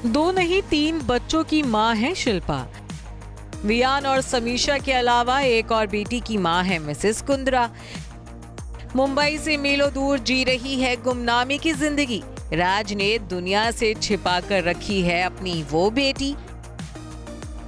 दो नहीं 3 बच्चों की मां है शिल्पा। वियान और समीक्षा के अलावा एक और बेटी की मां है मिसेस कुंद्रा। मुंबई से मीलों दूर जी रही है गुमनामी की जिंदगी। राज ने दुनिया से छिपा कर रखी है अपनी वो बेटी।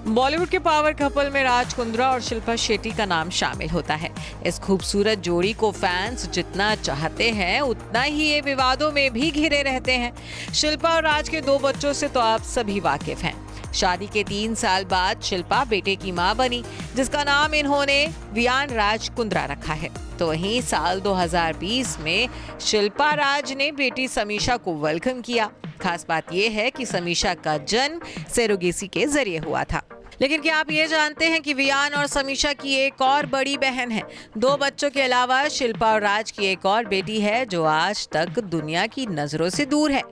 बॉलीवुड के पावर कपल में राज कुंद्रा और शिल्पा शेट्टी का नाम शामिल होता है। इस खूबसूरत जोड़ी को फैंस जितना चाहते हैं उतना ही ये विवादों में भी घिरे रहते हैं। शिल्पा और राज के 2 बच्चों से तो आप सभी वाकिफ हैं। शादी के 3 साल बाद शिल्पा बेटे की मां बनी, जिसका नाम इन्होंने वियान राज कुंद्रा रखा है। तो वहीं साल 2020 में शिल्पा राज ने बेटी समीक्षा को वेलकम किया। खास बात यह है कि समीक्षा का जन्म सेरोगेसी के जरिए हुआ था। लेकिन क्या आप ये जानते हैं कि वियान और समीक्षा की एक और बड़ी बहन है। 2 बच्चों के अलावा शिल्पा और राज की एक और बेटी है जो आज तक दुनिया की नजरों से दूर है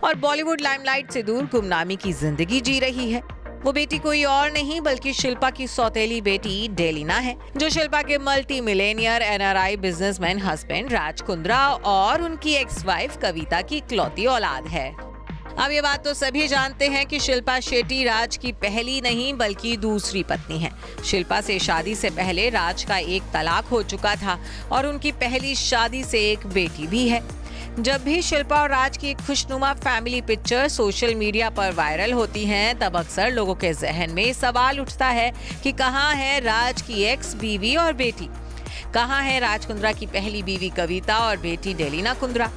और बॉलीवुड लाइमलाइट से दूर गुमनामी की जिंदगी जी रही है। वो बेटी कोई और नहीं बल्कि शिल्पा की सौतेली बेटी डेलिना है, जो शिल्पा के multimillionaire NRI businessman husband Raj Kundra और उनकी एक्स वाइफ कविता की इकलौती औलाद है। अब ये बात तो सभी जानते हैं कि शिल्पा शेट्टी राज की पहली नहीं बल्कि दूसरी पत्नी है। शिल्पा से शादी से पहले राज का एक तलाक हो चुका था और उनकी पहली शादी से एक बेटी भी है। जब भी शिल्पा और राज की खुशनुमा फैमिली पिक्चर सोशल मीडिया पर वायरल होती हैं, तब अक्सर लोगों के जहन में सवाल उठता है कि कहाँ है राज की एक्स बीवी और बेटी, कहाँ है राज कुंद्रा की पहली बीवी कविता और बेटी डेलिना कुंद्रा।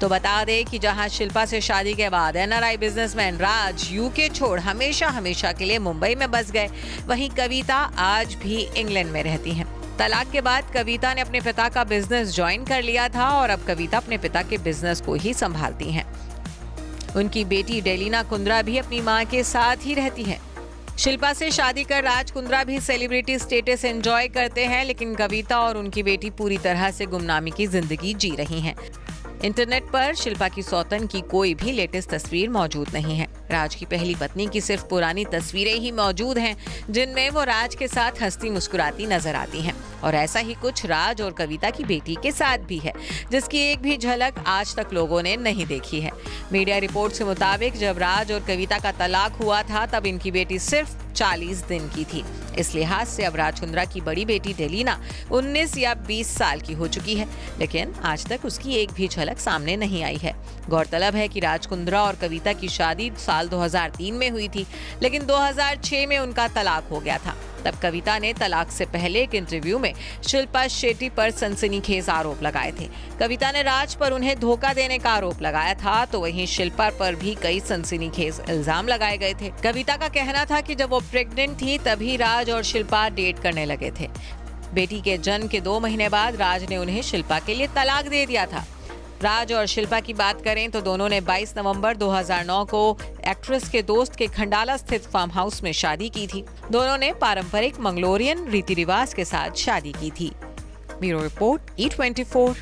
तो बता दें कि जहां शिल्पा से शादी के बाद एनआरआई बिजनेसमैन राज यूके छोड़ हमेशा के लिए मुंबई में बस गए, वहीं कविता आज भी इंग्लैंड में रहती हैं। तलाक के बाद कविता ने अपने पिता का बिजनेस ज्वाइन कर लिया था और अब कविता अपने पिता के बिजनेस को ही संभालती हैं। उनकी बेटी डेलिना कुंद्रा भी अपनी मां के साथ ही रहती है। शिल्पा से शादी कर राज कुंद्रा भी सेलिब्रिटी स्टेटस एंजॉय करते हैं, लेकिन कविता और उनकी बेटी पूरी तरह से गुमनामी की जिंदगी जी रही हैं। इंटरनेट पर शिल्पा की सौतन की कोई भी लेटेस्ट तस्वीर मौजूद नहीं है। राज की पहली पत्नी की सिर्फ पुरानी तस्वीरें ही मौजूद हैं, जिनमें वो राज के साथ हंसती मुस्कुराती नजर आती हैं। और ऐसा ही कुछ राज और कविता की बेटी के साथ भी है, जिसकी एक भी झलक आज तक लोगों ने नहीं देखी है। मीडिया रिपोर्ट के मुताबिक जब राज और कविता का तलाक हुआ था तब इनकी बेटी सिर्फ 40 दिन की थी। इस लिहाज से अब राज कुंद्रा की बड़ी बेटी डेलिना 19 या 20 साल की हो चुकी है, लेकिन आज तक उसकी एक भी झलक सामने नहीं आई है। गौरतलब है कि राज कुंद्रा और कविता की शादी साल 2003 में हुई थी, लेकिन 2006 में उनका तलाक हो गया था। तब कविता ने तलाक से पहले एक इंटरव्यू में शिल्पा शेट्टी पर सनसनीखेज आरोप लगाए थे। कविता ने राज पर उन्हें धोखा देने का आरोप लगाया था, तो वहीं शिल्पा पर भी कई सनसनीखेज इल्जाम लगाए गए थे। कविता का कहना था कि जब वो प्रेग्नेंट थी तभी राज और शिल्पा डेट करने लगे थे। बेटी के जन्म के 2 महीने बाद राज ने उन्हें शिल्पा के लिए तलाक दे दिया था। राज और शिल्पा की बात करें तो दोनों ने 22 नवंबर 2009 को एक्ट्रेस के दोस्त के खंडाला स्थित फार्म हाउस में शादी की थी। दोनों ने पारंपरिक मंगलोरियन रीति रिवाज के साथ शादी की थी। Bureau report E24।